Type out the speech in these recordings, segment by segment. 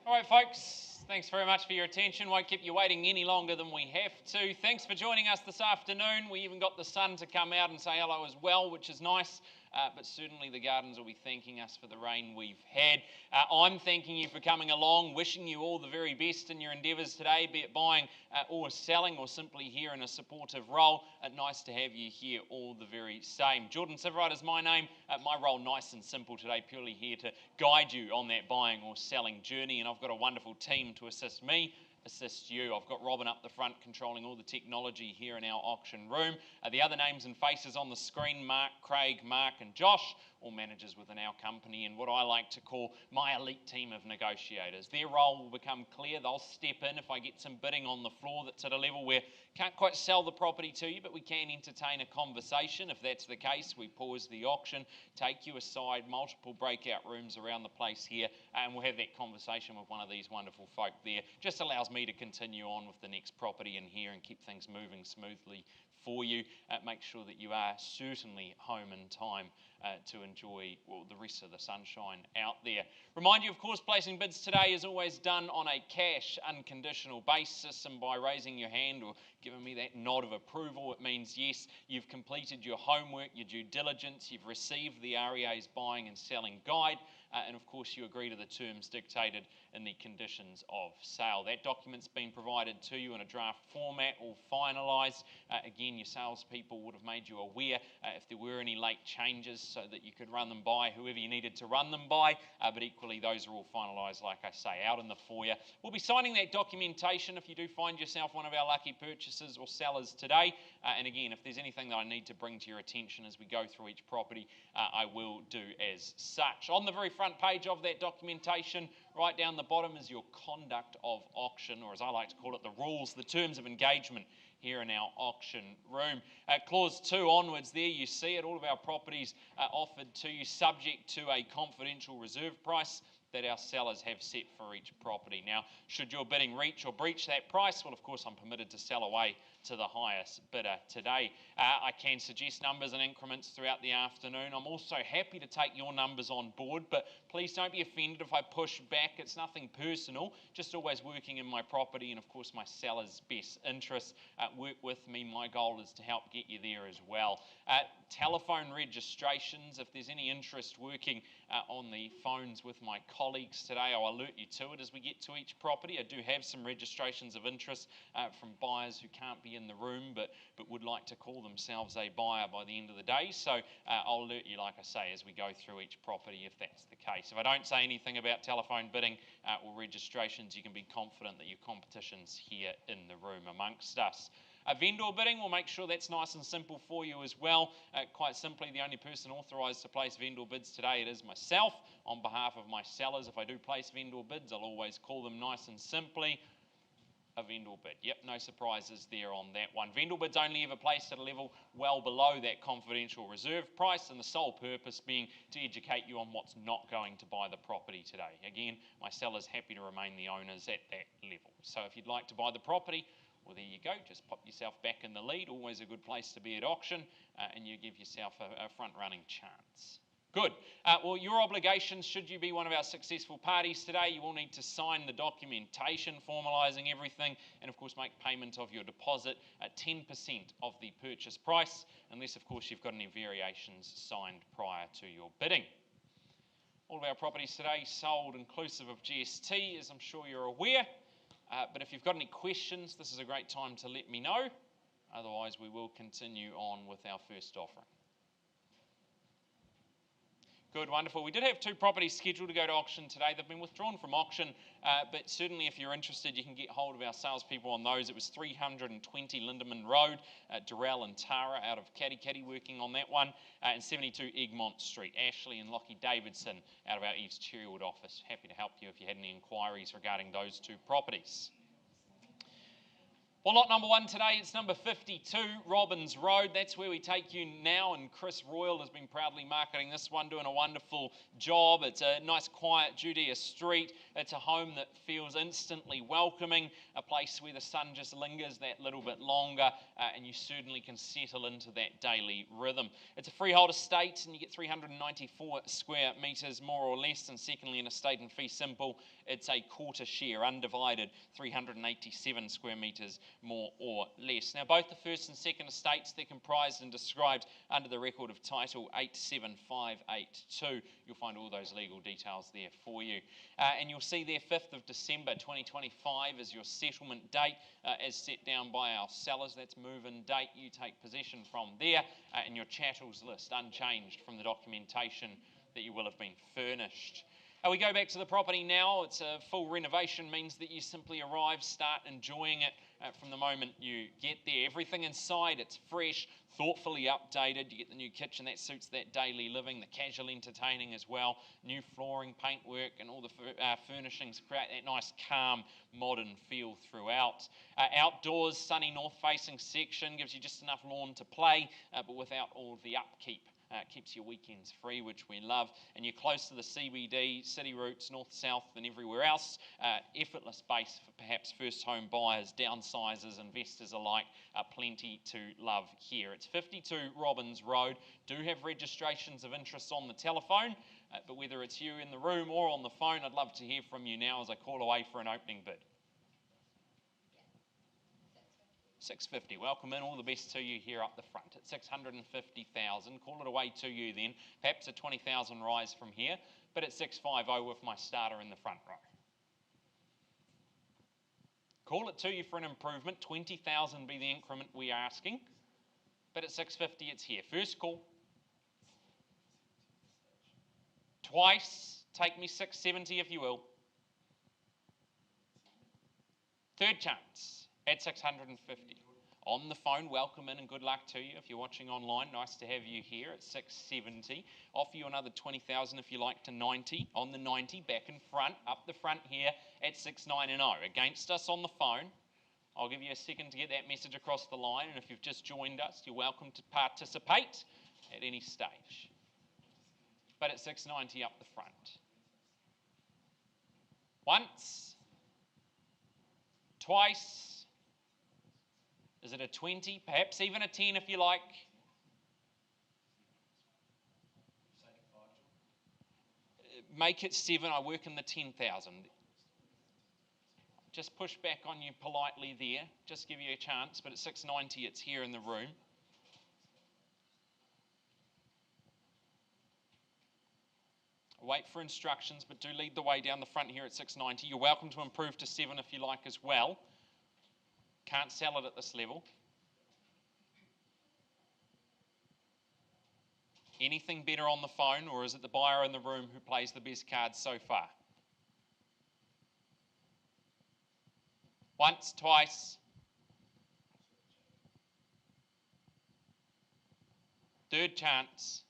All right, folks, thanks very much for your attention. Won't keep you waiting any longer than we have to. Thanks for joining us this afternoon. We even got the sun to come out and say hello as well, which is nice. But certainly the gardens will be thanking us for the rain we've had. I'm thanking you for coming along, wishing you all the very best in your endeavours today, be it buying or selling or simply here in a supportive role. Nice to have you here all the very same. Jordan Siveride is my name. My role nice and simple today, purely here to guide you on that buying or selling journey, and I've got a wonderful team to assist me, assist you. I've got Robin up the front controlling all the technology here in our auction room. The other names and faces on the screen, Mark, Craig, Mark and Josh, all managers within our company, and what I like to call my elite team of negotiators. Their role will become clear. They'll step in if I get some bidding on the floor that's at a level where can't quite sell the property to you, but we can entertain a conversation. If that's the case, we pause the auction, take you aside, multiple breakout rooms around the place here, and we'll have that conversation with one of these wonderful folk there. Just allows me to continue on with the next property in here and keep things moving smoothly for you. Make sure that you are certainly home in time to enjoy the rest of the sunshine out there. Remind you, of course, placing bids today is always done on a cash, unconditional basis, and by raising your hand or giving me that nod of approval, it means yes, you've completed your homework, your due diligence, you've received the REA's buying and selling guide, and of course you agree to the terms dictated in the conditions of sale. That document's been provided to you in a draft format, all finalised. Again, your salespeople would have made you aware if there were any late changes so that you could run them by whoever you needed to run them by, but equally those are all finalised, like I say, out in the foyer. We'll be signing that documentation if you do find yourself one of our lucky purchasers or sellers today, and again, if there's anything that I need to bring to your attention as we go through each property, I will do as such. On the very front page of that documentation, right down the bottom is your conduct of auction, or as I like to call it, the rules, the terms of engagement here in our auction room. Clause 2 onwards there, you see it, all of our properties are offered to you subject to a confidential reserve price that our sellers have set for each property. Now, should your bidding reach or breach that price, well, of course, I'm permitted to sell away to the highest bidder today. I can suggest numbers and increments throughout the afternoon. I'm also happy to take your numbers on board, but please don't be offended if I push back. It's nothing personal, just always working in my property and, of course, my seller's best interests. Work with me. My goal is to help get you there as well. Telephone registrations, if there's any interest working on the phones with my colleagues today, I'll alert you to it as we get to each property. I do have some registrations of interest from buyers who can't be in the room but would like to call themselves a buyer by the end of the day. So I'll alert you, like I say, as we go through each property if that's the case. If I don't say anything about telephone bidding or registrations, you can be confident that your competition's here in the room amongst us. Vendor bidding, we'll make sure that's nice and simple for you as well. Quite simply, the only person authorised to place vendor bids today, it is myself on behalf of my sellers. If I do place vendor bids, I'll always call them nice and simply a vendor bid. Yep, no surprises there on that one. Vendor bids only ever placed at a level well below that confidential reserve price, and the sole purpose being to educate you on what's not going to buy the property today. Again, my seller's happy to remain the owners at that level. So if you'd like to buy the property, well, there you go. Just pop yourself back in the lead. Always a good place to be at auction, and you give yourself a front-running chance. Good. Well, your obligations, should you be one of our successful parties today, you will need to sign the documentation formalising everything and, of course, make payment of your deposit at 10% of the purchase price, unless, of course, you've got any variations signed prior to your bidding. All of our properties today sold inclusive of GST, as I'm sure you're aware. But if you've got any questions, this is a great time to let me know. Otherwise, we will continue on with our first offering. Good, wonderful. We did have two properties scheduled to go to auction today. They've been withdrawn from auction, but certainly if you're interested, you can get hold of our salespeople on those. It was 320 Lindeman Road, Durrell and Tara out of Kadikadi working on that one, and 72 Egmont Street, Ashley and Lockie Davidson out of our East Cherrywood office. Happy to help you if you had any inquiries regarding those two properties. Well, lot number one today, it's number 52, Robbins Road. That's where we take you now, and Chris Royal has been proudly marketing this one, doing a wonderful job. It's a nice, quiet Judea street. It's a home that feels instantly welcoming, a place where the sun just lingers that little bit longer, and you certainly can settle into that daily rhythm. It's a freehold estate, and you get 394 square metres, more or less, and secondly, an estate in fee simple, it's a quarter share, undivided, 387 square metres, more or less. Now, both the first and second estates, they're comprised and described under the record of title 87582. You'll find all those legal details there for you. And you'll see there 5th of December 2025 is your settlement date as set down by our sellers. That's move-in date. You take possession from there, and your chattels list unchanged from the documentation that you will have been furnished. We go back to the property now. It's a full renovation, means that you simply arrive, start enjoying it from the moment you get there. Everything inside, it's fresh, thoughtfully updated. You get the new kitchen that suits that daily living, the casual entertaining as well, new flooring, paintwork, and all the furnishings create that nice, calm, modern feel throughout. Outdoors, sunny north-facing section gives you just enough lawn to play, but without all of the upkeep. Keeps your weekends free, which we love, and you're close to the CBD, city routes, north, south, and everywhere else. Effortless base for perhaps first home buyers, downsizers, investors alike. Plenty to love here. It's 52 Robbins Road. Do have registrations of interest on the telephone, but whether it's you in the room or on the phone, I'd love to hear from you now as I call away for an opening bid. 650. Welcome in. All the best to you here up the front at 650,000. Call it away to you then. Perhaps a 20,000 rise from here, but at 650 with my starter in the front row. Call it to you for an improvement. 20,000 be the increment we are asking, but at 650 it's here. First call. Twice. Take me 670 if you will. Third chance. At 650. On the phone, welcome in and good luck to you. If you're watching online, nice to have you here at 670. Offer you another 20,000 if you like to 90. On the 90, back in front, up the front here at 690. Against us on the phone. I'll give you a second to get that message across the line, and if you've just joined us, you're welcome to participate at any stage. But at 690 up the front. Once. Twice. Is it a 20? Perhaps even a 10 if you like. Make it 7. I work in the 10,000. Just push back on you politely there. Just give you a chance. But at 690, it's here in the room. Wait for instructions, but do lead the way down the front here at 690. You're welcome to improve to 7 if you like as well. Can't sell it at this level. Anything better on the phone, or is it the buyer in the room who plays the best cards so far? Once, twice. Third chance.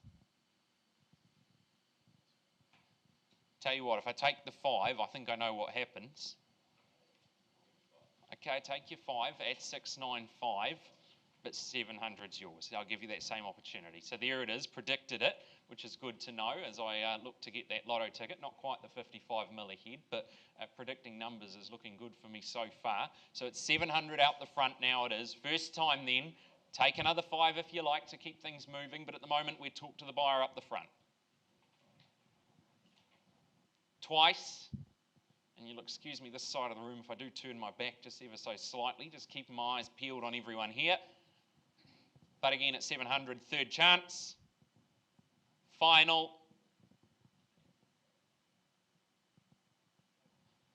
Tell you what, if I take the 5, I think I know what happens. Okay, take your 5 at 695, but 700's yours. I'll give you that same opportunity. So there it is, predicted it, which is good to know as I look to get that lotto ticket. Not quite the 55 mil ahead, but predicting numbers is looking good for me so far. So it's 700 out the front now it is. First time then, take another 5 if you like to keep things moving, but at the moment we talk to the buyer up the front. Twice. And you'll excuse me this side of the room if I do turn my back just ever so slightly. Just keep my eyes peeled on everyone here. But again at 700, third chance. Final.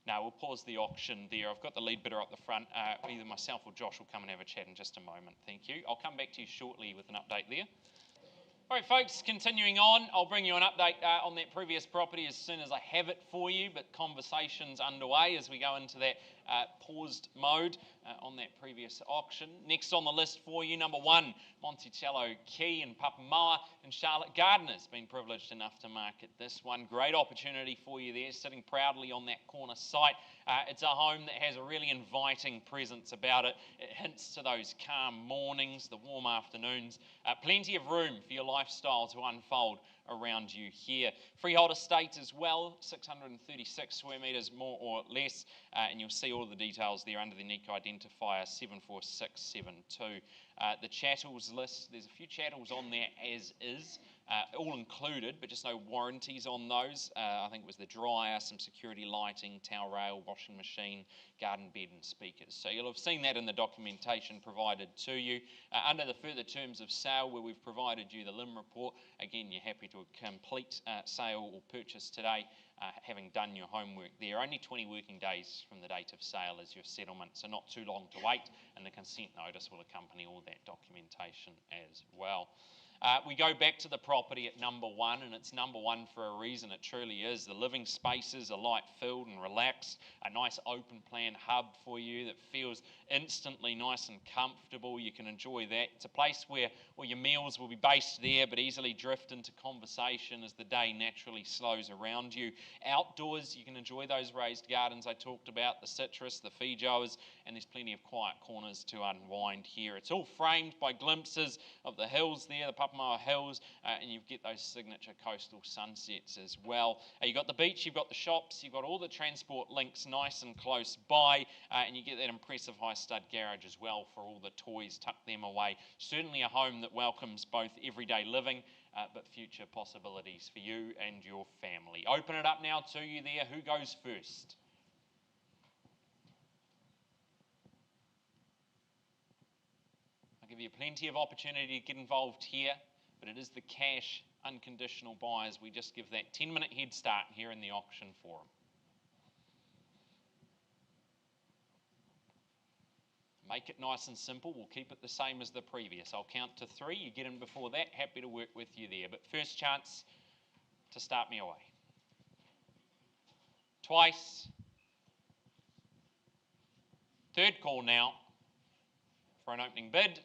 Now we'll pause the auction there. I've got the lead bidder up the front. Either myself or Josh will come and have a chat in just a moment. Thank you. I'll come back to you shortly with an update there. All right, folks, continuing on, I'll bring you an update on that previous property as soon as I have it for you, but conversations underway as we go into that paused mode on that previous auction. Next on the list for you, number 1, Monticello Quay in Papamoa, and Charlotte Gardner's been privileged enough to market this one. Great opportunity for you there, sitting proudly on that corner site. It's a home that has a really inviting presence about it. It hints to those calm mornings, the warm afternoons. Plenty of room for your lifestyle to unfold around you here. Freehold estate as well, 636 square metres more or less, and you'll see all the details there under the unique identifier 74672. The chattels list, there's a few chattels on there as is, all included, but just no warranties on those. I think it was the dryer, some security lighting, towel rail, washing machine, garden bed and speakers. So you'll have seen that in the documentation provided to you. Under the further terms of sale, where we've provided you the LIM report, again, you're happy to complete sale or purchase today, having done your homework there. Only 20 working days from the date of sale is your settlement, so not too long to wait, and the consent notice will accompany all that documentation as well. We go back to the property at number 1, and it's number 1 for a reason. It truly is. The living spaces are light-filled and relaxed, a nice open-plan hub for you that feels instantly nice and comfortable. You can enjoy that. It's a place where your meals will be based there, but easily drift into conversation as the day naturally slows around you. Outdoors, you can enjoy those raised gardens I talked about, the citrus, the feijoas, and there's plenty of quiet corners to unwind here. It's all framed by glimpses of the hills there, the Papamoa Hills, and you get those signature coastal sunsets as well. You've got the beach, you've got the shops, you've got all the transport links nice and close by, and you get that impressive high stud garage as well for all the toys, tuck them away. Certainly a home that welcomes both everyday living but future possibilities for you and your family. Open it up now to you there. Who goes first? I'll give you plenty of opportunity to get involved here, but it is the cash unconditional buyers. We just give that 10-minute head start here in the auction forum. Make it nice and simple. We'll keep it the same as the previous. I'll count to 3. You get in before that. Happy to work with you there. But first chance to start me away. Twice. Third call now for an opening bid.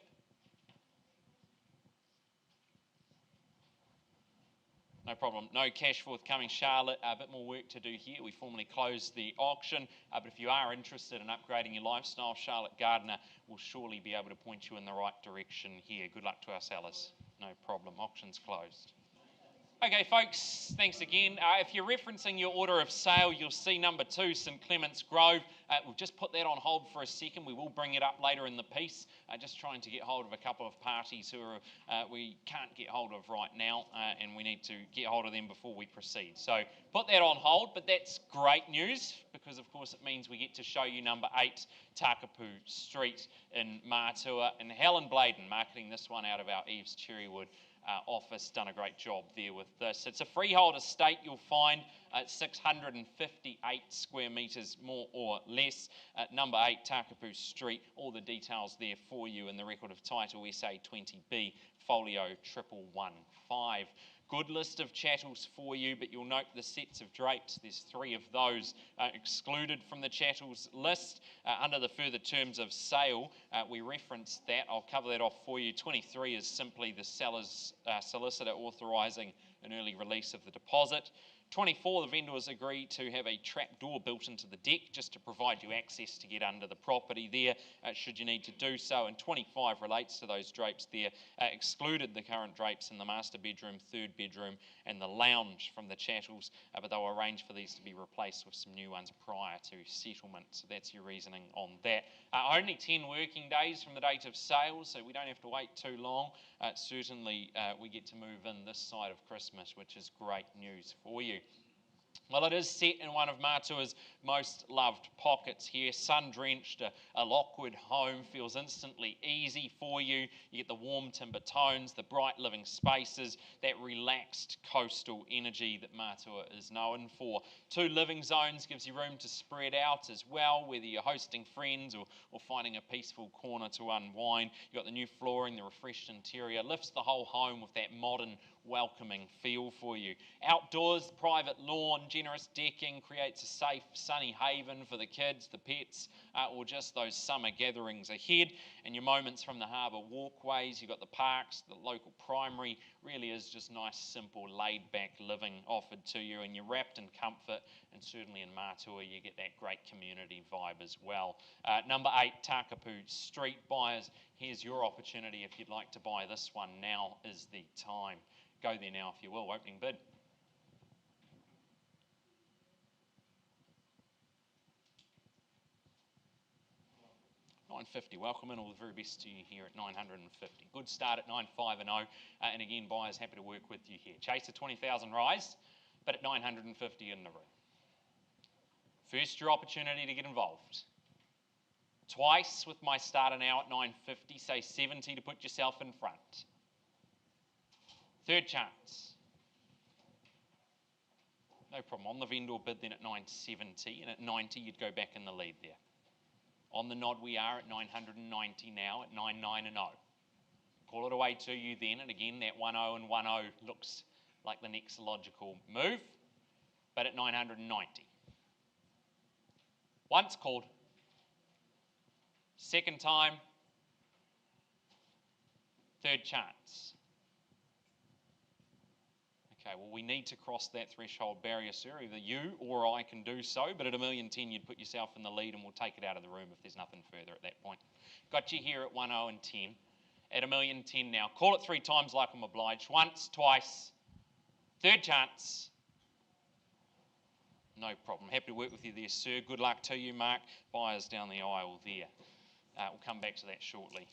No problem. No cash forthcoming, Charlotte. A bit more work to do here. We formally closed the auction, but if you are interested in upgrading your lifestyle, Charlotte Gardner will surely be able to point you in the right direction here. Good luck to our sellers. No problem. Auction's closed. Okay, folks, thanks again. If you're referencing your order of sale, you'll see number 2, St Clements Grove. We'll just put that on hold for a second. We will bring it up later in the piece. Just trying to get hold of a couple of parties who we can't get hold of right now, and we need to get hold of them before we proceed. So put that on hold, but that's great news because, of course, it means we get to show you number 8, Takapu Street in Mātua, and Helen Bladen marketing this one out of our EVES Cherrywood office. Done a great job there with this. It's a freehold estate. You'll find 658 square metres more or less at number 8 Takapu Street. All the details there for you in the record of title SA20B folio 1115. Good list of chattels for you, but you'll note the sets of drapes. There's 3 of those excluded from the chattels list. Under the further terms of sale, we referenced that. I'll cover that off for you. 23 is simply the seller's solicitor authorising an early release of the deposit. 24, the vendors agree to have a trap door built into the deck just to provide you access to get under the property there should you need to do so. And 25 relates to those drapes there, excluded the current drapes in the master bedroom, 3rd bedroom and the lounge from the chattels, but they'll arrange for these to be replaced with some new ones prior to settlement. So that's your reasoning on that. Only 10 working days from the date of sale, so we don't have to wait too long. Certainly we get to move in this side of Christmas, which is great news for you. Well, it is set in one of Matua's most loved pockets here, sun-drenched, a Lockwood home, feels instantly easy for you. You get the warm timber tones, the bright living spaces, that relaxed coastal energy that Matua is known for. 2 living zones gives you room to spread out as well, whether you're hosting friends or finding a peaceful corner to unwind. You've got the new flooring, the refreshed interior, lifts the whole home with that modern, welcoming feel for you. Outdoors, private lawn, generous decking creates a safe, sunny haven for the kids, the pets, or just those summer gatherings ahead. And your moments from the harbour walkways, you've got the parks, the local primary, really is just nice, simple, laid-back living offered to you, and you're wrapped in comfort, and certainly in Matua you get that great community vibe as well. Number 8, Takapu Street. Buyers, here's your opportunity if you'd like to buy this one. Now is the time. Go there now if you will. Opening bid. $950. Welcome in. All the very best to you here at $950. Good start at 950, and again, buyers happy to work with you here. Chase a 20,000 rise, but at $950 in the room. First, your opportunity to get involved. Twice with my starter now at 950. Say 70 to put yourself in front. Third chance. No problem. On the vendor bid then at 970, and at 90 you'd go back in the lead there. On the nod we are at 990 now at 990. Call it away to you then, and again that 10 and 10 looks like the next logical move, but at 990. Once called. Second time. Third chance. Okay, well, we need to cross that threshold barrier, sir. Either you or I can do so, but at $1,010,000 you'd put yourself in the lead, and we'll take it out of the room if there's nothing further at that point. Got you here at 10 and 10. At $1,010,000 now. Call it 3 times like I'm obliged. Once, twice. Third chance. No problem. Happy to work with you there, sir. Good luck to you, Mark. Buyers down the aisle there. We'll come back to that shortly.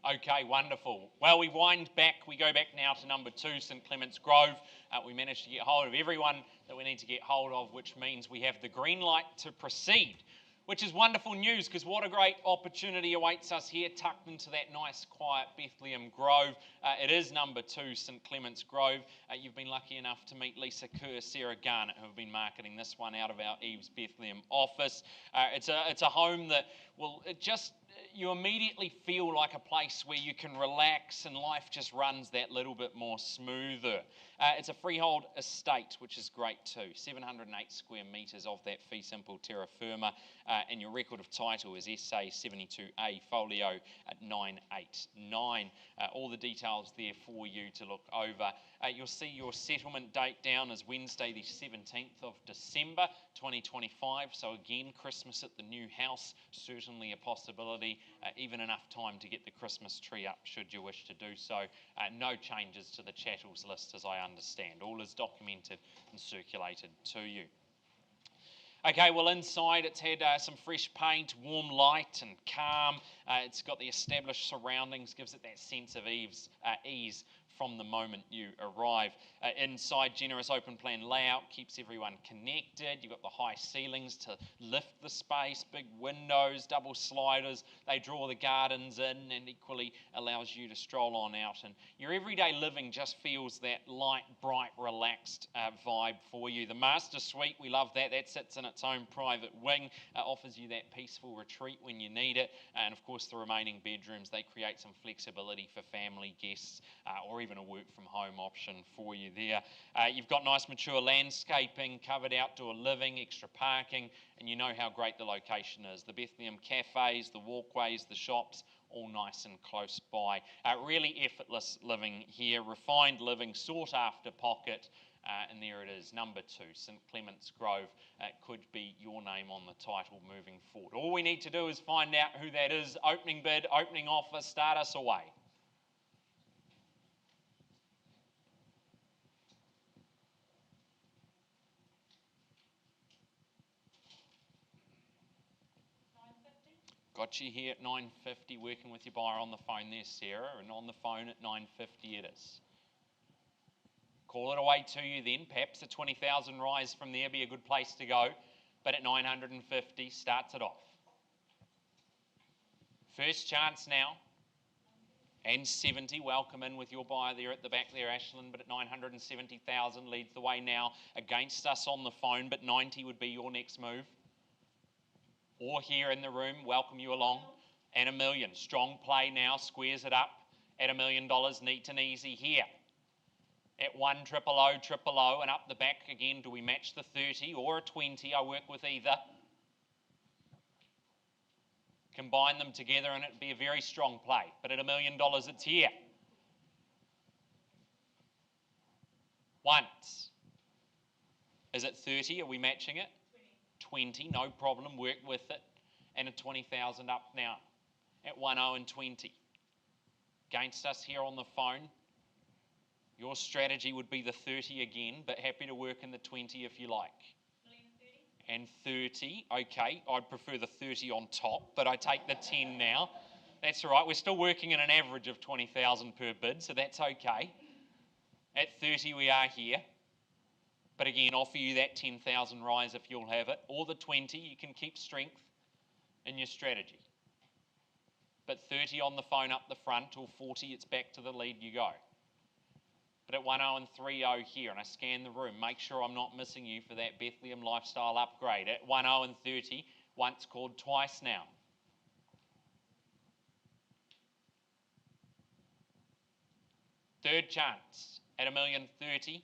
Okay, wonderful. Well, we wind back. We go back now to number 2, St Clement's Grove. We managed to get hold of everyone that we need to get hold of, which means we have the green light to proceed, which is wonderful news because what a great opportunity awaits us here, tucked into that nice, quiet Bethlehem Grove. It is number 2, St Clement's Grove. You've been lucky enough to meet Lisa Kerr, Sarah Garnett, who have been marketing this one out of our EVES Bethlehem office. It's a home that you immediately feel like a place where you can relax and life just runs that little bit more smoother. It's a freehold estate, which is great too. 708 square metres of that fee simple terra firma, and your record of title is SA 72A folio at 989. All the details there for you to look over. You'll see your settlement date down as Wednesday the 17th of December 2025. So again, Christmas at the new house, certainly a possibility. Even enough time to get the Christmas tree up should you wish to do so. No changes to the chattels list as I understand. All is documented and circulated to you. Okay, well inside it's had some fresh paint, warm light and calm. It's got the established surroundings, gives it that sense of ease from the moment you arrive. Inside, generous open plan layout keeps everyone connected. You've got the high ceilings to lift the space, big windows, double sliders. They draw the gardens in and equally allows you to stroll on out. And your everyday living just feels that light, bright, relaxed vibe for you. The master suite, we love that. That sits in its own private wing, offers you that peaceful retreat when you need it. And of course, the remaining bedrooms, they create some flexibility for family, guests, or even a work from home option for you there. You've got nice mature landscaping, covered outdoor living, extra parking, and you know how great the location is. The Bethlehem cafes, the walkways, the shops, all nice and close by. Really effortless living here, refined living, sought after pocket, and there it is, number 2, St Clement's Grove. Could be your name on the title moving forward. All we need to do is find out who that is. Opening bid, opening offer, start us away. Got you here at 950, working with your buyer on the phone there, Sarah, and on the phone at 950 it is. Call it away to you then. Perhaps a 20,000 rise from there be a good place to go. But at 950 starts it off. First chance now. And 70, welcome in with your buyer there at the back there, Ashland, but at 970,000 leads the way now against us on the phone, but 90 would be your next move. Or here in the room, welcome you along. And $1 million, strong play now, squares it up at $1 million, neat and easy here. At 1,000,000, and up the back again, do we match the 30 or a 20? I work with either. Combine them together and it'd be a very strong play. But at $1 million, it's here. Once. Is it 30? Are we matching it? 20, no problem. Work with it. And a 20,000 up now at 10 and 20. Against us here on the phone. Your strategy would be the 30 again, but happy to work in the 20 if you like. And 30, okay, I'd prefer the 30 on top, but I take the 10 now. That's all right, we're still working in an average of 20,000 per bid, so that's okay. At 30 we are here, but again, offer you that 10,000 rise if you'll have it, or the 20, you can keep strength in your strategy. But 30 on the phone up the front, or 40, it's back to the lead you go. But at 10 and 30 here, and I scan the room, make sure I'm not missing you for that Bethlehem lifestyle upgrade. At 10 and 30, once called, twice now. Third chance at $1,030,000.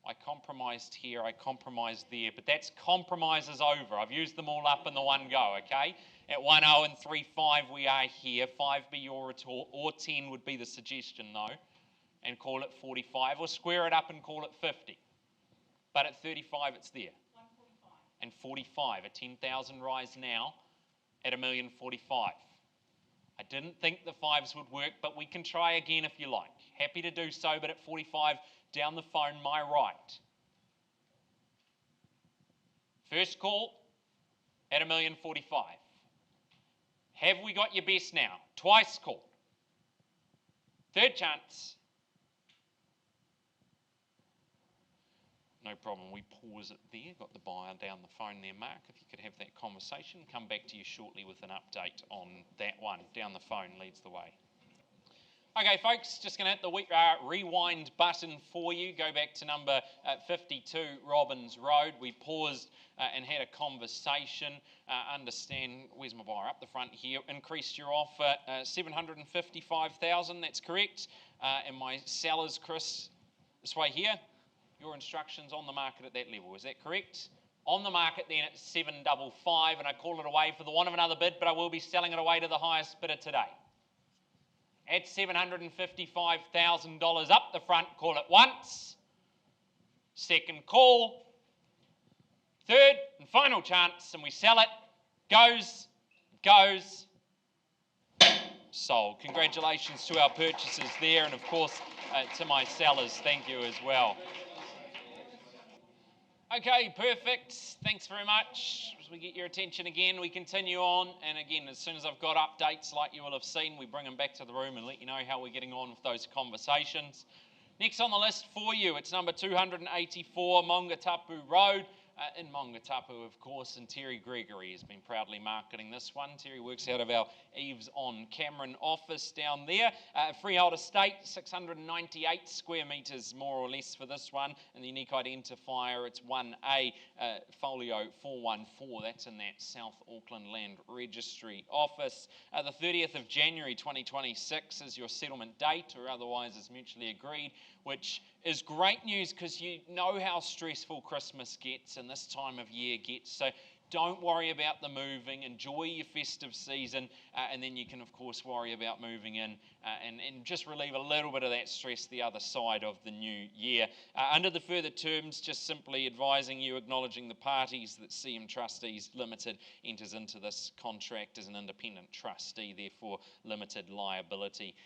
I compromised here, I compromised there, but that's compromises over. I've used them all up in the one go, okay? At 10 and 35 we are here. 5 be your retort, or 10 would be the suggestion though, and call it 45, or square it up and call it 50. But at 35 it's there. 145. And 45, a 10,000 rise now at $1,045,000. I didn't think the 5s would work, but we can try again if you like. Happy to do so, but at 45, down the phone, my right. First call at $1,045,000. Have we got your best now? Twice called. Third chance. No problem, we pause it there. Got the buyer down the phone there, Mark. If you could have that conversation, come back to you shortly with an update on that one. Down the phone leads the way. Okay, folks, just going to hit the rewind button for you. Go back to number 52 Robbins Road. We paused and had a conversation. Understand, where's my buyer? Up the front here. Increased your offer 755,000. That's correct. And my sellers, Chris, this way here. Your instructions on the market at that level. Is that correct? On the market then at 755, and I call it away for the want of another bid, but I will be selling it away to the highest bidder today. At $755,000 up the front, call it once. Second call. Third and final chance, and we sell it. Goes. Sold. Congratulations to our purchasers there, and of course to my sellers, thank you as well. Okay, perfect. Thanks very much. As we get your attention again, we continue on. And again, as soon as I've got updates like you will have seen, we bring them back to the room and let you know how we're getting on with those conversations. Next on the list for you, it's number 284 Mongatapu Road. In Mongatapu, of course, and Terry Gregory has been proudly marketing this one. Terry works out of our EVES on Cameron office down there. Freehold estate, 698 square metres more or less for this one. And the unique identifier, it's 1A, folio 414. That's in that South Auckland Land Registry office. The 30th of January 2026 is your settlement date, or otherwise is mutually agreed, which is great news because you know how stressful Christmas gets and this time of year gets. So don't worry about the moving. Enjoy your festive season, and then you can, of course, worry about moving in and just relieve a little bit of that stress the other side of the new year. Under the further terms, just simply advising you, acknowledging the parties that CM Trustees Limited enters into this contract as an independent trustee, therefore limited liability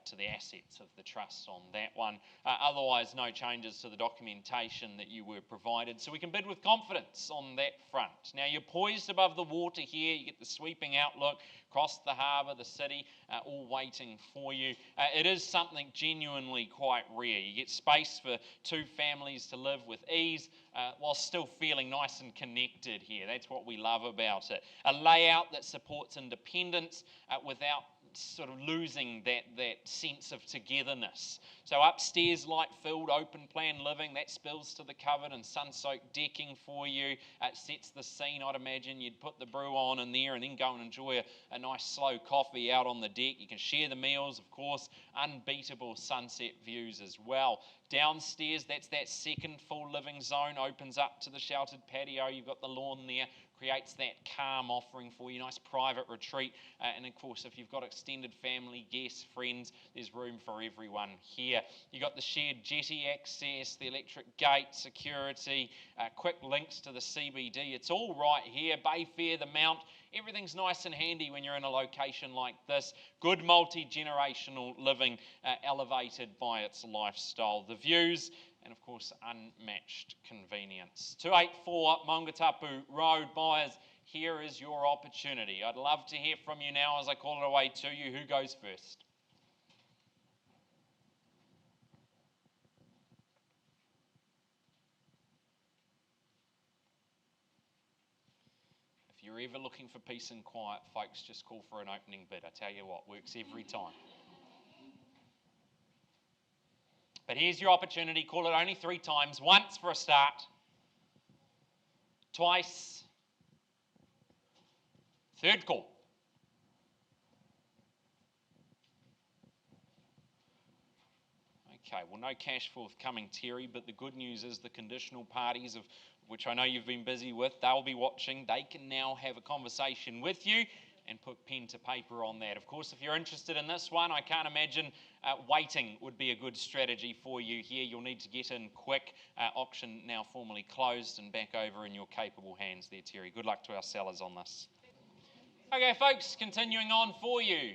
to the assets of the trust on that one. Otherwise, no changes to the documentation that you were provided, so we can bid with confidence on that front. Now, you're poised above the water here. You get the sweeping outlook across the harbour, the city, all waiting for you. It is something genuinely quite rare. You get space for two families to live with ease while still feeling nice and connected here. That's what we love about it. A layout that supports independence without sort of losing that sense of togetherness. So upstairs, light-filled, open-plan living, that spills to the covered and sun-soaked decking for you. It sets the scene. I'd imagine you'd put the brew on in there and then go and enjoy a nice slow coffee out on the deck. You can share the meals, of course, unbeatable sunset views as well. Downstairs, that's that second full living zone, opens up to the sheltered patio. You've got the lawn there, creates that calm offering for you, nice private retreat. And of course, if you've got extended family, guests, friends, there's room for everyone here. You've got the shared jetty access, the electric gate, security, quick links to the CBD. It's all right here. Bayfair, the Mount, everything's nice and handy when you're in a location like this. Good multi-generational living, elevated by its lifestyle. The views, and of course, unmatched convenience. 284 Mongatapu Road, buyers, here is your opportunity. I'd love to hear from you now as I call it away to you. Who goes first? If you're ever looking for peace and quiet, folks, just call for an opening bid. I tell you what, works every time. But here's your opportunity. Call it only 3 times. Once for a start. Twice. Third call. Okay, well, no cash forthcoming, Terry, but the good news is the conditional parties, of which I know you've been busy with, they'll be watching. They can now have a conversation with you and put pen to paper on that. Of course, if you're interested in this one, I can't imagine waiting would be a good strategy for you here. You'll need to get in quick. Auction now formally closed and back over in your capable hands there, Terry. Good luck to our sellers on this. Okay, folks, continuing on for you.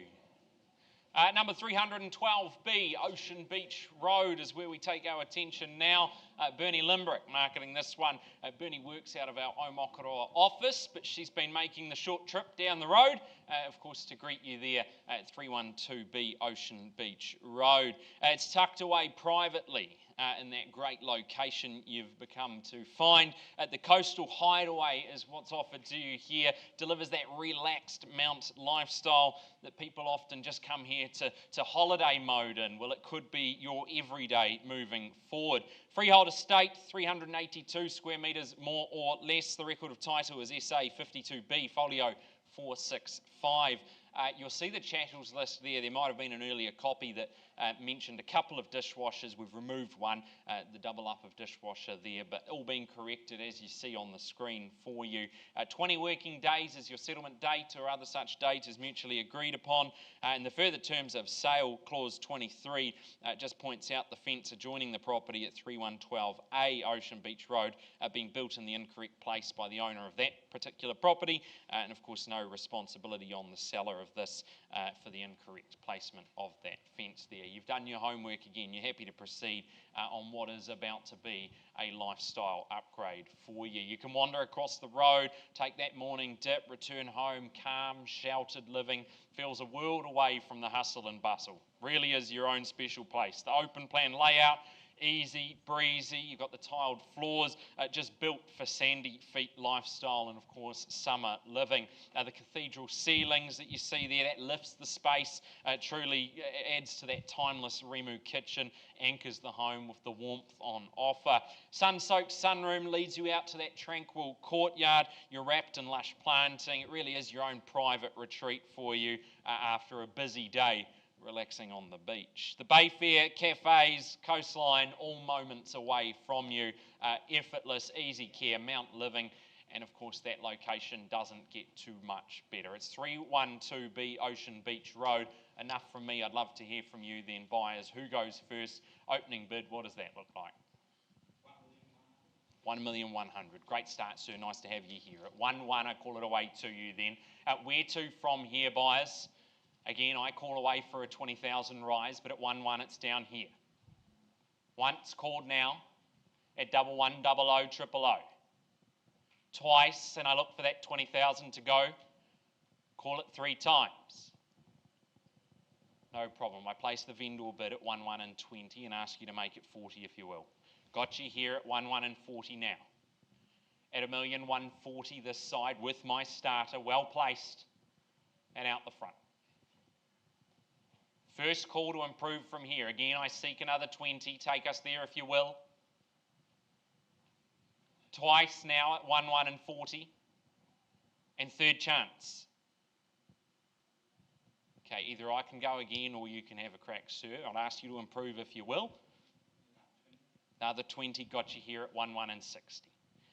Number 312B, Ocean Beach Road, is where we take our attention now. Bernie Limbrick marketing this one. Bernie works out of our Omokoroa office, but she's been making the short trip down the road, of course, to greet you there at 312B Ocean Beach Road. It's tucked away privately in that great location you've become to find. The coastal hideaway is what's offered to you here. Delivers that relaxed mount lifestyle that people often just come here to holiday mode in. Well, it could be your everyday moving forward. Freehold estate, 382 square metres, more or less. The record of title is SA 52B, folio 465. You'll see the chattels list there. There might have been an earlier copy that mentioned a couple of dishwashers. We've removed one, the double up of dishwasher there, but all being corrected as you see on the screen for you. 20 working days is your settlement date or other such date is mutually agreed upon. And the further terms of sale, clause 23, just points out the fence adjoining the property at 3112A Ocean Beach Road being built in the incorrect place by the owner of that particular property, and of course no responsibility on the seller of this for the incorrect placement of that fence there. You've done your homework again. You're happy to proceed on what is about to be a lifestyle upgrade for you. You can wander across the road, take that morning dip, return home, calm, sheltered living. Feels a world away from the hustle and bustle. Really is your own special place. The open plan layout, easy, breezy. You've got the tiled floors, just built for sandy feet lifestyle and, of course, summer living. The cathedral ceilings that you see there, that lifts the space, truly adds to that timeless Remu kitchen, anchors the home with the warmth on offer. Sun-soaked sunroom leads you out to that tranquil courtyard. You're wrapped in lush planting. It really is your own private retreat for you after a busy day relaxing on the beach. The Bayfair, cafes, coastline, all moments away from you. Effortless, easy care, Mount Living, and of course that location doesn't get too much better. It's 312B Ocean Beach Road. Enough from me. I'd love to hear from you then, buyers. Who goes first? Opening bid, what does that look like? 1,100,000. Great start, sir. Nice to have you here. At 1,100,000, I call it away to you then. Where to from here, buyers? Again, I call away for a 20,000 rise, but at 1,100,000 it's down here. Once called now at 1100 000. twice and I look for that 20,000 to go, call it 3 times. No problem. I place the vendor bid at 1, 1 and 20 and ask you to make it 40 if you will. Got you here at 1, 1 and 40 now. At 1,140 this side with my starter, well placed and out the front. First call to improve from here. Again, I seek another 20. Take us there if you will. Twice now at 1, 1 and 40. And third chance. Okay, either I can go again or you can have a crack, sir. I'll ask you to improve if you will. Another 20 got you here at 1, 1 and 60.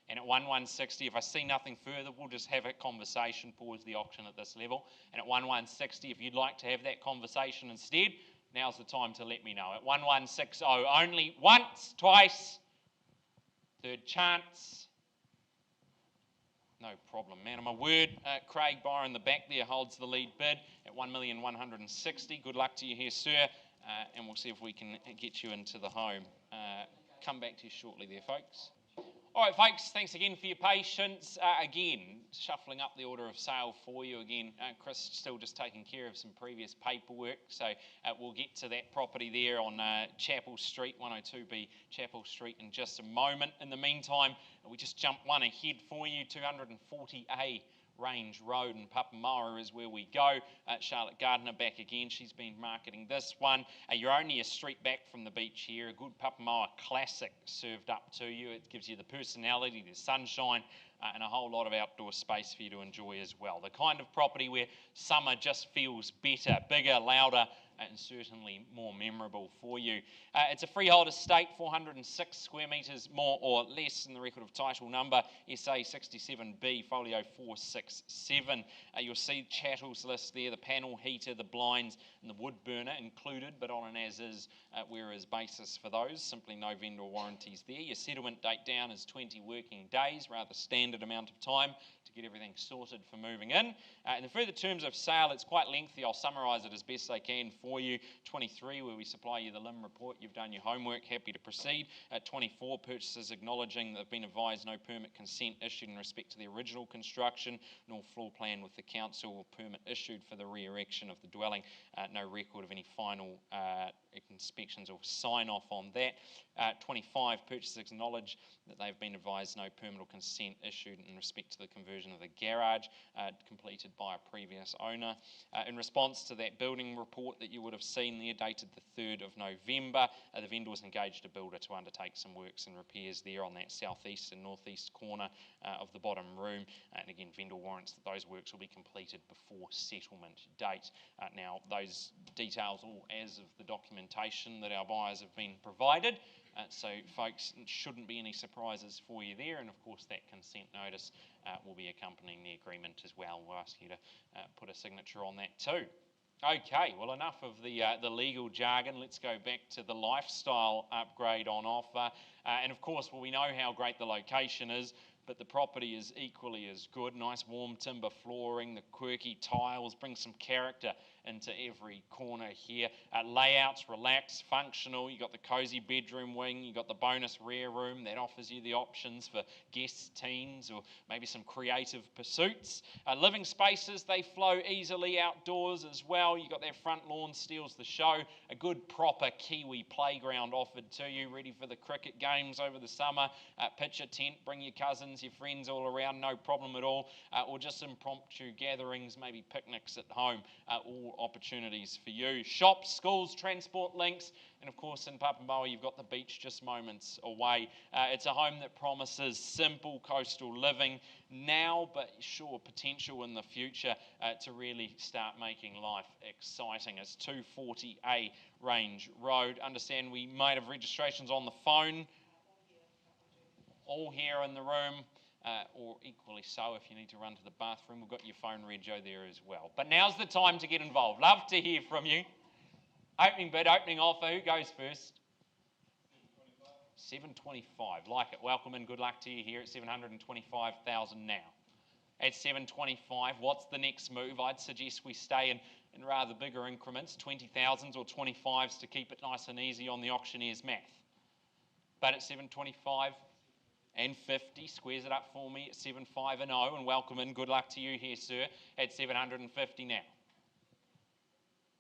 And at 1, 1, 60, if I see nothing further, we'll just have a conversation, pause the auction at this level. And at 1, 1, 60, if you'd like to have that conversation instead, now's the time to let me know. At 1, 1, 60, only once, twice, third chance. No problem, man. On my word, Craig Byron, the back there, holds the lead bid at 1,160,000. Good luck to you here, sir. And we'll see if we can get you into the home. Come back to you shortly there, folks. All right, folks, thanks again for your patience. Again, shuffling up the order of sale for you. Again, Chris still just taking care of some previous paperwork, so we'll get to that property there on Chapel Street, 102B Chapel Street in just a moment. In the meantime, we just jump one ahead for you, 240A Range Road in Papamoa is where we go. Charlotte Gardner back again. She's been marketing this one. You're only a street back from the beach here. A good Papamoa classic served up to you. It gives you the personality, the sunshine, and a whole lot of outdoor space for you to enjoy as well. The kind of property where summer just feels better, bigger, louder, and certainly more memorable for you. It's a freehold estate, 406 square metres more or less in the record of title number, SA 67B, folio 467. You'll see chattels list there, the panel heater, the blinds, and the wood burner included, but on an as-is, whereas basis for those, simply no vendor warranties there. Your settlement date down is 20 working days, rather standard amount of time to get everything sorted for moving in. In the further terms of sale, it's quite lengthy. I'll summarise it as best I can for you. 23, where we supply you the LIM report, you've done your homework, happy to proceed. At 24, purchasers acknowledging they've been advised no permit consent issued in respect to the original construction, nor floor plan with the council or permit issued for the re-erection of the dwelling. No record of any final inspections or sign off on that. 25, purchasers acknowledge that they've been advised no permit or consent issued in respect to the conversion of the garage completed by a previous owner. In response to that building report that you would have seen there, dated the 3rd of November, the vendor was engaged a builder to undertake some works and repairs there on that southeast and northeast corner of the bottom room. And again, vendor warrants that those works will be completed before settlement date. Now, those details all as of the documentation that our buyers have been provided. So, folks, shouldn't be any surprises for you there. And, of course, that consent notice will be accompanying the agreement as well. We'll ask you to put a signature on that too. Okay, well, enough of the legal jargon. Let's go back to the lifestyle upgrade on offer. And, of course, well, we know how great the location is, but the property is equally as good. Nice warm timber flooring, the quirky tiles, bring some character into every corner here. Layouts, relaxed, functional. You've got the cosy bedroom wing. You've got the bonus rear room that offers you the options for guests, teens, or maybe some creative pursuits. Living spaces, they flow easily outdoors as well. You've got that front lawn steals the show. A good proper Kiwi playground offered to you, ready for the cricket games over the summer. Pitch a tent, bring your cousins, your friends all around, no problem at all. Or just impromptu gatherings, maybe picnics at home, all opportunities for you. Shops, schools, transport links, and of course in Papamoa you've got the beach just moments away. It's a home that promises simple coastal living now, but sure, potential in the future to really start making life exciting. It's 240A Range Road. Understand we might have registrations on the phone, all here in the room. Or equally so, if you need to run to the bathroom, we've got your phone rego there as well. But now's the time to get involved. Love to hear from you. Opening bid, opening offer. Who goes first? 725. Like it. Welcome and good luck to you here at 725,000 now. At 725, what's the next move? I'd suggest we stay in rather bigger increments, 20,000s or 25s, to keep it nice and easy on the auctioneer's math. But at 725, and 50. Squares it up for me at 7.5 and 0, and welcome in. Good luck to you here, sir, at 750 now.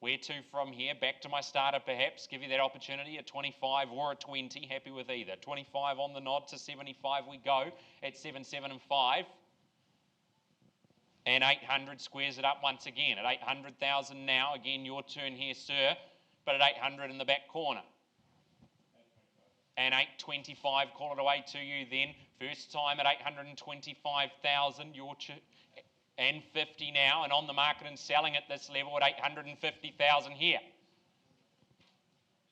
Where to from here? Back to my starter, perhaps. Give you that opportunity, a 25 or a 20. Happy with either. 25 on the nod to 75 we go at 7, 7 and 5. And 800 squares it up once again at 800,000 now. Again, your turn here, sir, but at 800 in the back corner. And 825, call it away to you then. First time at 825,000, and 50 now, and on the market and selling at this level at 850,000 here.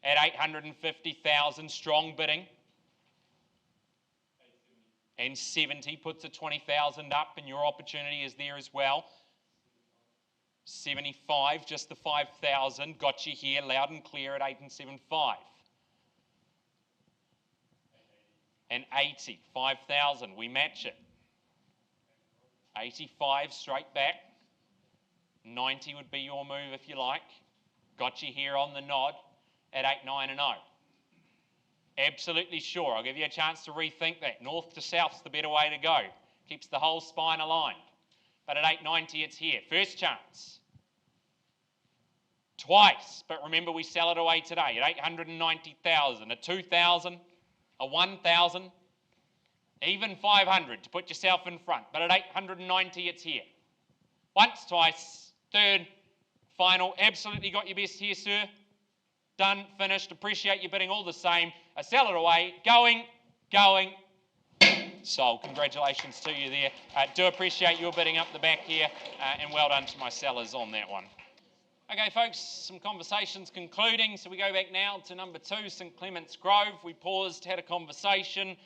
At 850,000, strong bidding. And 70 puts a 20,000 up, and your opportunity is there as well. 75, just the 5,000, got you here loud and clear at 8 and 7.5. And 80, 5,000, we match it. 85, straight back. 90 would be your move if you like. Got you here on the nod at 8, 9 and 0. Absolutely sure. I'll give you a chance to rethink that. North to south's the better way to go. Keeps the whole spine aligned. But at 890, it's here. First chance. Twice. But remember, we sell it away today at 890,000. A 2,000, a 1,000, even 500 to put yourself in front. But at 890, it's here. Once, twice, third, final. Absolutely got your best here, sir. Done, finished. Appreciate you bidding all the same. I sell it away. Going. Sold. Congratulations to you there. Do appreciate your bidding up the back here, and well done to my sellers on that one. Okay, folks, some conversations concluding. So we go back now to number 2, St Clement's Grove. We paused, had a conversation.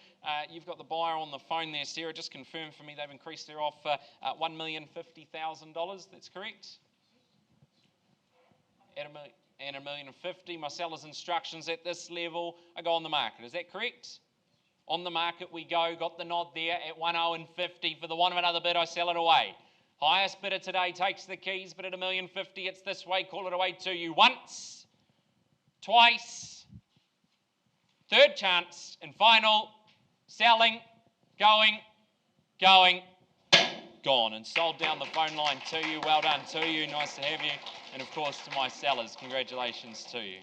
You've got the buyer on the phone there, Sarah. Just confirm for me they've increased their offer $1,050,000. That's correct? At $1,050,000. My seller's instructions at this level. I go on the market. Is that correct? On the market we go. Got the nod there at 1,050. For the want of another bid, I sell it away. Highest bidder today takes the keys, but at $1,050,000, it's this way. Call it away to you once, twice, third chance, and final. Selling, going, gone, and sold down the phone line to you. Well done to you. Nice to have you. And of course to my sellers, congratulations to you.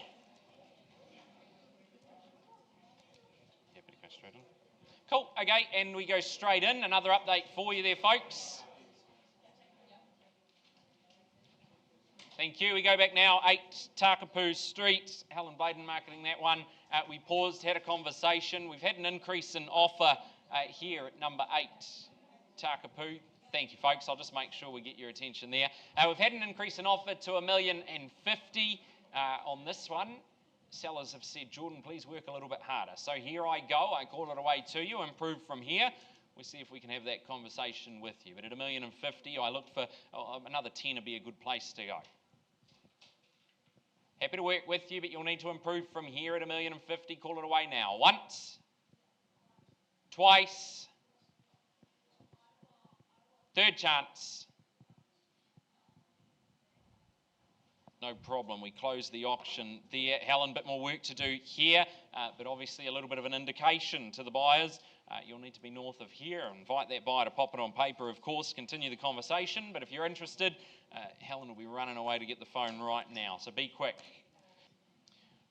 Happy to go straight in. Cool. Okay, and we go straight in. Another update for you there, folks. Thank you. We go back now, 8 Takapū Street. Helen Bladen marketing that one. We paused, had a conversation. We've had an increase in offer here at number 8 Takapū. Thank you, folks. I'll just make sure we get your attention there. We've had an increase in offer to $1,050,000 on this one. Sellers have said, Jordan, please work a little bit harder. So here I go. I call it away to you. Improve from here. We'll see if we can have that conversation with you. But at $1,050,000, I look for another 10 to be a good place to go. Happy to work with you, but you'll need to improve from here at $1,050,000. Call it away now. Once, twice, third chance. No problem. We close the auction there. Helen, a bit more work to do here, but obviously a little bit of an indication to the buyers. You'll need to be north of here. Invite that buyer to pop it on paper, of course. Continue the conversation, but if you're interested, Helen will be running away to get the phone right now, so be quick.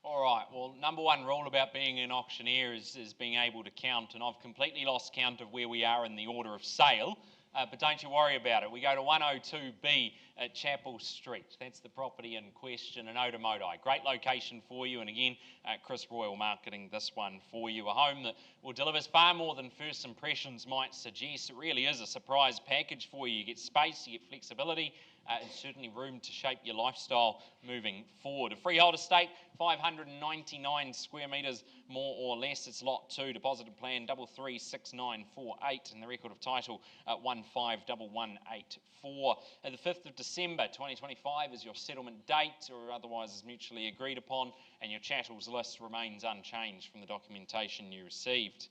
All right, well, number one rule about being an auctioneer is being able to count, and I've completely lost count of where we are in the order of sale, but don't you worry about it. We go to 102B at Chapel Street. That's the property in question in Otamotai. Great location for you, and again, Chris Royal marketing this one for you. A home that will deliver far more than first impressions might suggest. It really is a surprise package for you. You get space, you get flexibility, and certainly room to shape your lifestyle moving forward. A freehold estate, 599 square metres, more or less. It's lot 2, deposited plan 336948, and the record of title 151184. The 5th of December 2025 is your settlement date, or otherwise is mutually agreed upon, and your chattels list remains unchanged from the documentation you received.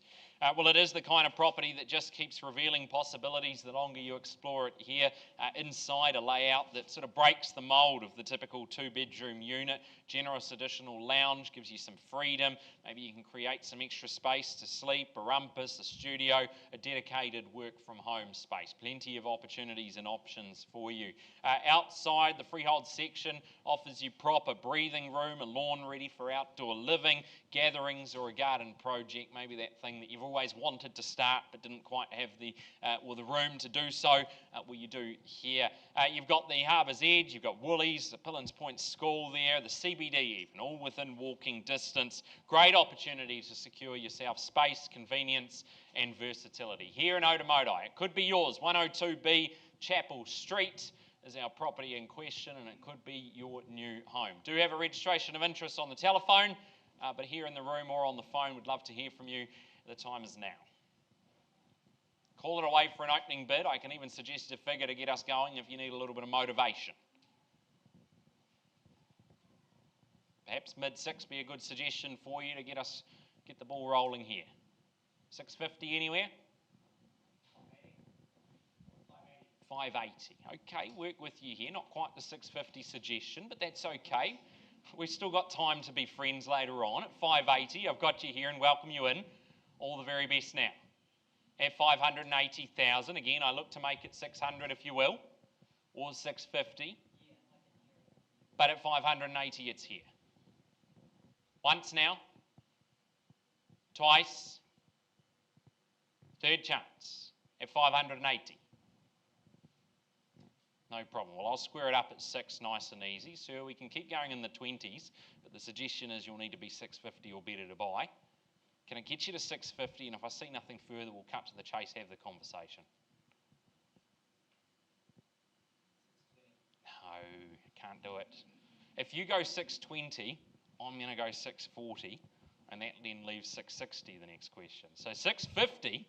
Well, it is the kind of property that just keeps revealing possibilities the longer you explore it here. Inside, a layout that sort of breaks the mould of the typical 2-bedroom unit. Generous additional lounge gives you some freedom. Maybe you can create some extra space to sleep, a rumpus, a studio, a dedicated work from home space. Plenty of opportunities and options for you. Outside, the freehold section offers you proper breathing room, a lawn ready for outdoor living, gatherings or a garden project, maybe that thing that you've always wanted to start but didn't quite have the room to do so. Well, you do here. You've got the Harbour's Edge, you've got Woolies, the Pillins Point School there, the CBD even, all within walking distance. Great opportunity to secure yourself space, convenience and versatility. Here in Otamotai, it could be yours. 102B Chapel Street is our property in question, and it could be your new home. Do have a registration of interest on the telephone, but here in the room or on the phone, we'd love to hear from you. The time is now. Call it away for an opening bid. I can even suggest a figure to get us going if you need a little bit of motivation. Perhaps mid-6 be a good suggestion for you to get the ball rolling here. 650 anywhere? 580. Okay, work with you here. Not quite the 650 suggestion, but that's okay. We've still got time to be friends later on. At 580, I've got you here and welcome you in. All the very best now. At 580,000, again, I look to make it 600 if you will, or 650. But at 580, it's here. Once now, twice, third chance at 580. No problem. Well, I'll square it up at 6, nice and easy. Sir, we can keep going in the 20s, but the suggestion is you'll need to be 650 or better to buy. Can I get you to 650? And if I see nothing further, we'll cut to the chase, have the conversation. No, can't do it. If you go 620, I'm going to go 640, and that then leaves 660 the next question. So 650,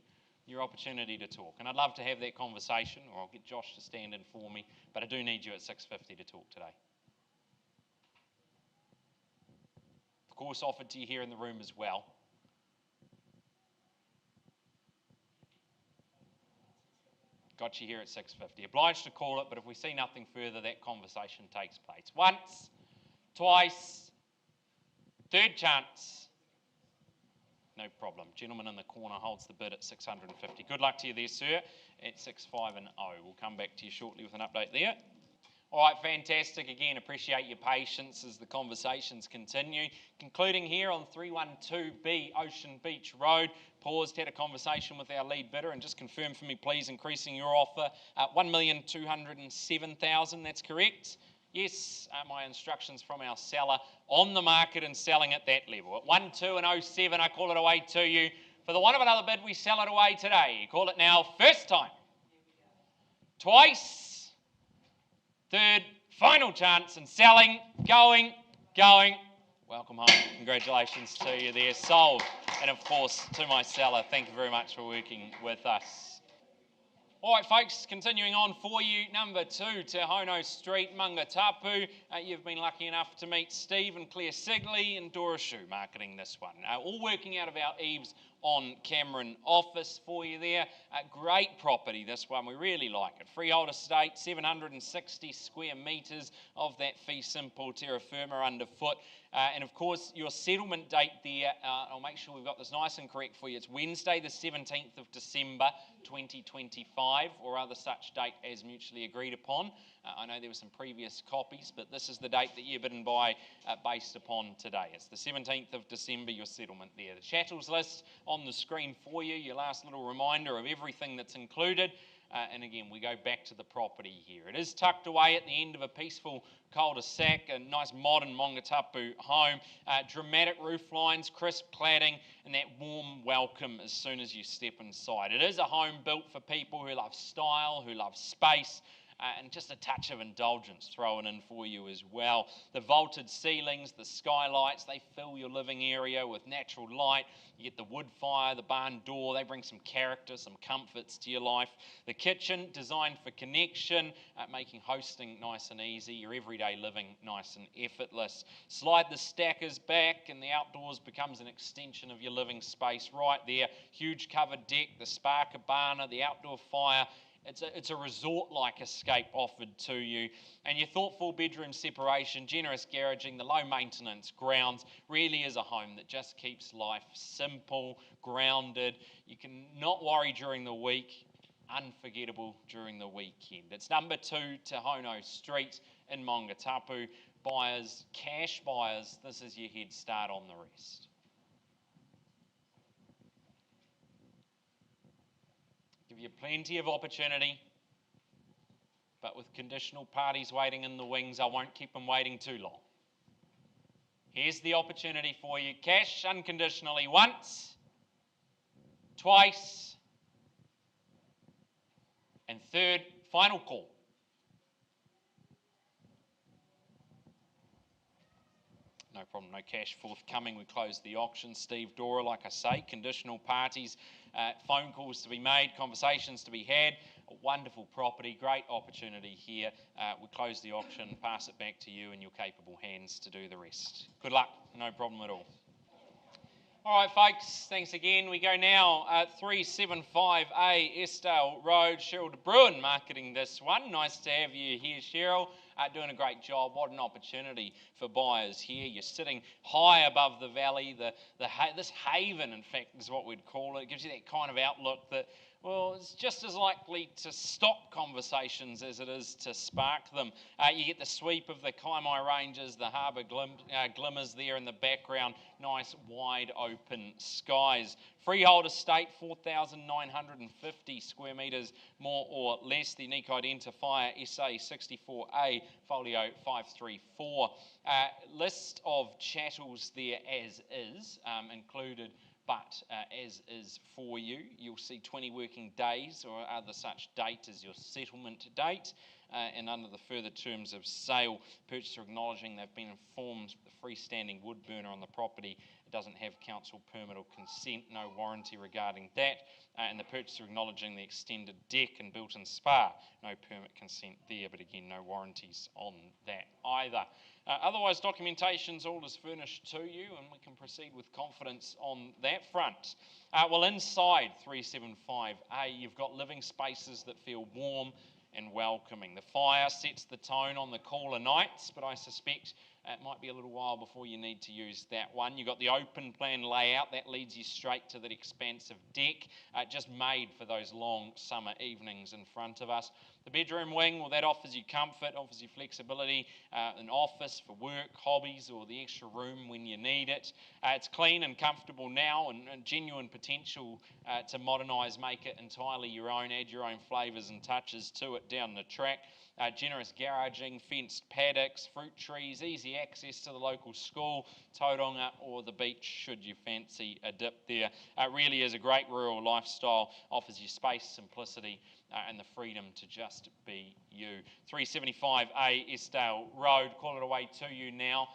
your opportunity to talk. And I'd love to have that conversation, or I'll get Josh to stand in for me, but I do need you at 650 to talk today. Of course, offered to you here in the room as well. Got you here at 650. Obliged to call it, but if we see nothing further, that conversation takes place. Once, twice, third chance. No problem. Gentleman in the corner holds the bid at 650. Good luck to you there, sir, at 650. We'll come back to you shortly with an update there. All right, fantastic. Again, appreciate your patience as the conversations continue. Concluding here on 312B Ocean Beach Road. Paused, had a conversation with our lead bidder, and just confirm for me, please, increasing your offer at 1,207,000. That's correct? Yes, my instructions from our seller on the market and selling at that level. At 1,207, I call it away to you. For the want of another bid, we sell it away today. Call it now, first time. Twice. Third, final chance, and selling, going. Welcome home. Congratulations to you there. Sold. And of course, to my seller, thank you very much for working with us. All right, folks, continuing on for you. Number 2, Te Hono Street, Mangatapu. You've been lucky enough to meet Steve and Claire Sigley and Dora Shu marketing this one. All working out of our EVES on Cameron office for you there. Great property, this one. We really like it. Freehold estate, 760 square metres of that fee simple terra firma underfoot. And of course, your settlement date there, I'll make sure we've got this nice and correct for you. It's Wednesday, the 17th of December, 2025, or other such date as mutually agreed upon. I know there were some previous copies, but this is the date that you're bidden by based upon today. It's the 17th of December, your settlement there. The chattels list on the screen for you, your last little reminder of everything that's included. And again, we go back to the property here. It is tucked away at the end of a peaceful cul-de-sac, a nice modern Mangatapu home, dramatic roof lines, crisp cladding, and that warm welcome as soon as you step inside. It is a home built for people who love style, who love space, and just a touch of indulgence thrown in for you as well. The vaulted ceilings, the skylights, they fill your living area with natural light. You get the wood fire, the barn door, they bring some character, some comforts to your life. The kitchen, designed for connection, making hosting nice and easy, your everyday living nice and effortless. Slide the stackers back and the outdoors becomes an extension of your living space right there. Huge covered deck, the spa cabana, the outdoor fire. It's a resort-like escape offered to you. And your thoughtful bedroom separation, generous garaging, the low-maintenance grounds really is a home that just keeps life simple, grounded. You can not worry during the week, unforgettable during the weekend. It's number 2 Te Hono Street in Mongatapu. Buyers, cash buyers, this is your head start on the rest. Give you plenty of opportunity, but with conditional parties waiting in the wings, I won't keep them waiting too long. Here's the opportunity for you. Cash unconditionally once, twice, and third, final call. No problem, no cash forthcoming. We close the auction. Steve Dora, like I say, conditional parties, phone calls to be made, conversations to be had. A wonderful property, great opportunity here. We close the auction, pass it back to you in your capable hands to do the rest. Good luck, no problem at all. All right, folks, thanks again. We go now 375A Estelle Road. Cheryl de Bruin marketing this one. Nice to have you here, Cheryl. Doing a great job. What an opportunity for buyers here. You're sitting high above the valley. This haven, in fact, is what we'd call it. It gives you that kind of outlook that, well, it's just as likely to stop conversations as it is to spark them. You get the sweep of the Kaimai Ranges, the harbour glimmers there in the background, nice wide open skies. Freehold estate, 4,950 square metres, more or less. The unique identifier SA64A, folio 534. List of chattels there as is, included, but as is for you. You'll see 20 working days or other such date as your settlement date. And under the further terms of sale, purchaser acknowledging they've been informed the freestanding wood burner on the property doesn't have council permit or consent, no warranty regarding that, and the purchaser acknowledging the extended deck and built-in spa, no permit consent there, but again, no warranties on that either. Otherwise, documentation's all is furnished to you, and we can proceed with confidence on that front. Well, inside 375A, you've got living spaces that feel warm and welcoming. The fire sets the tone on the cooler nights, but I suspect it might be a little while before you need to use that one. You've got the open plan layout that leads you straight to that expansive deck, just made for those long summer evenings in front of us. The bedroom wing, well, that offers you comfort, offers you flexibility, an office for work, hobbies, or the extra room when you need it. It's clean and comfortable now, and genuine potential to modernise, make it entirely your own, add your own flavours and touches to it down the track. Generous garaging, fenced paddocks, fruit trees, easy access to the local school, Tauranga or the beach should you fancy a dip there. It really is a great rural lifestyle, offers you space, simplicity and the freedom to just be you. 375A Estelle Road, call it away to you now.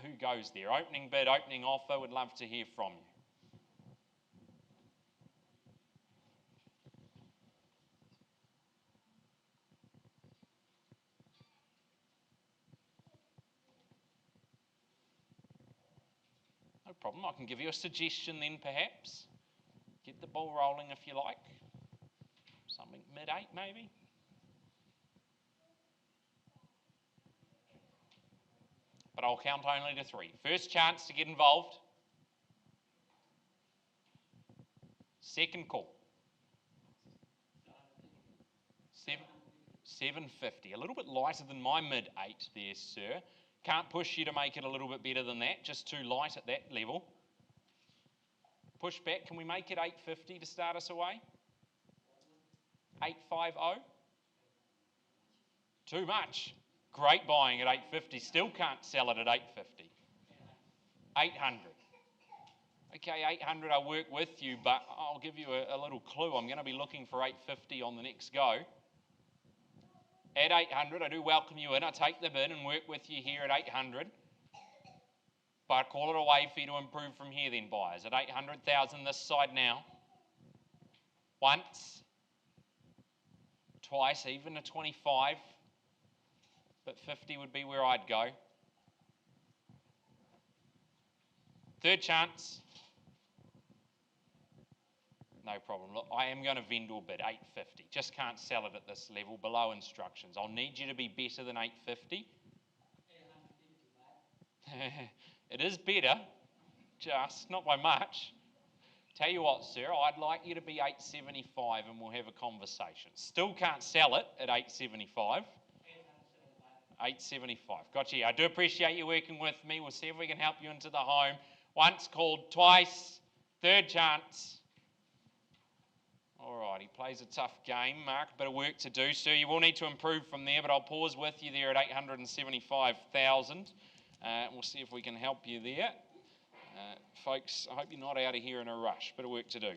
Who goes there? Opening bid, opening offer, would love to hear from you. No problem, I can give you a suggestion then perhaps. Get the ball rolling if you like. Something mid-8 maybe. But I'll count only to 3. First chance to get involved. Second call. 750, a little bit lighter than my mid-8 there, sir. Can't push you to make it a little bit better than that, just too light at that level. Push back, can we make it 850 to start us away? 850? Too much. Great buying at 850, still can't sell it at 850. 800. Okay, 800 I'll work with you, but I'll give you a little clue. I'm going to be looking for 850 on the next go. at 800. I do welcome you in. I take the bid and work with you here at 800. But I call it away for you to improve from here then, buyers. At 800,000 this side now. Once, twice, even a 25. But 50 would be where I'd go. Third chance. No problem. Look, I am going to vendor bid 850. Just can't sell it at this level, below instructions. I'll need you to be better than 850. It is better, just not by much. Tell you what, sir, I'd like you to be 875 and we'll have a conversation. Still can't sell it at 875. 875. Gotcha. I do appreciate you working with me. We'll see if we can help you into the home. Once called, twice. Third chance. All right, he plays a tough game. Mark, a bit of work to do, sir. You will need to improve from there, but I'll pause with you there at 875,000. We'll see if we can help you there. Folks, I hope you're not out of here in a rush. Bit of work to do.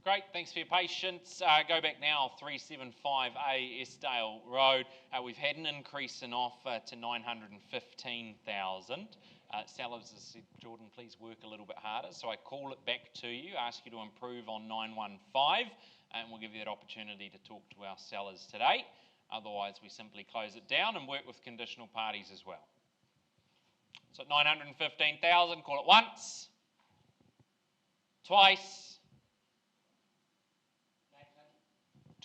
Great, thanks for your patience. Go back now, 375A Estdale Road. We've had an increase in offer to 915,000. Sellers have said, Jordan, please work a little bit harder. So I call it back to you, ask you to improve on 915, and we'll give you that opportunity to talk to our sellers today. Otherwise, we simply close it down and work with conditional parties as well. So at 915,000, call it once, twice,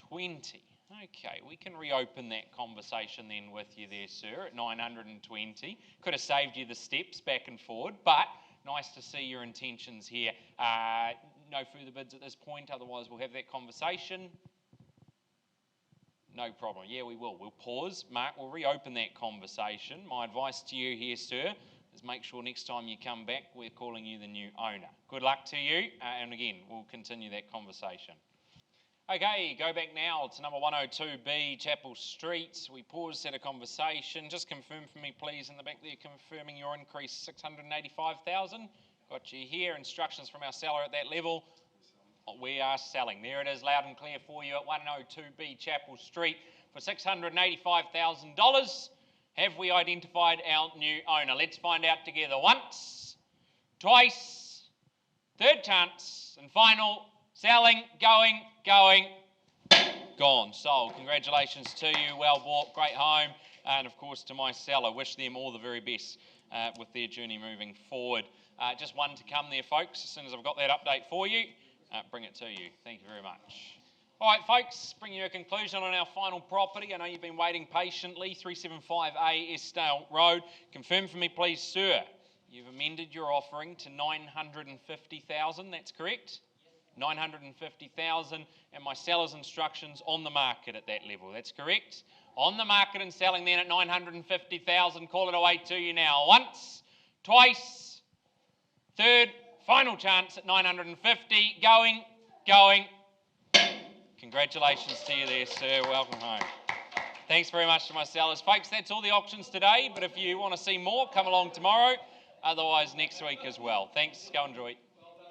20. Okay, we can reopen that conversation then with you there, sir, at 920. Could have saved you the steps back and forward, but nice to see your intentions here. No further bids at this point, otherwise we'll have that conversation. No problem. Yeah, we will. We'll pause. Mark, we'll reopen that conversation. My advice to you here, sir, is make sure next time you come back, we're calling you the new owner. Good luck to you, and again, we'll continue that conversation. Okay, go back now to number 102B, Chapel Street. We paused, had a conversation. Just confirm for me, please, in the back there, confirming your increase, 685,000. Got you here. Instructions from our seller at that level. We are selling. There it is, loud and clear for you at 102B, Chapel Street for $685,000. Have we identified our new owner? Let's find out together. Once, twice, third chance, and final. Selling, going, gone. Sold. Congratulations to you. Well bought. Great home. And of course to my seller. Wish them all the very best with their journey moving forward. Just one to come there, folks. As soon as I've got that update for you, bring it to you. Thank you very much. All right, folks, bring you a conclusion on our final property. I know you've been waiting patiently. 375A Estdale Road. Confirm for me, please, sir. You've amended your offering to 950,000. That's correct? 950,000, and my seller's instructions on the market at that level. That's correct. On the market and selling then at 950,000. Call it away to you now. Once, twice, third, final chance at 950. Going. Congratulations to you there, sir. Welcome home. Thanks very much to my sellers. Folks, that's all the auctions today, but if you want to see more, come along tomorrow. Otherwise, next week as well. Thanks. Go enjoy.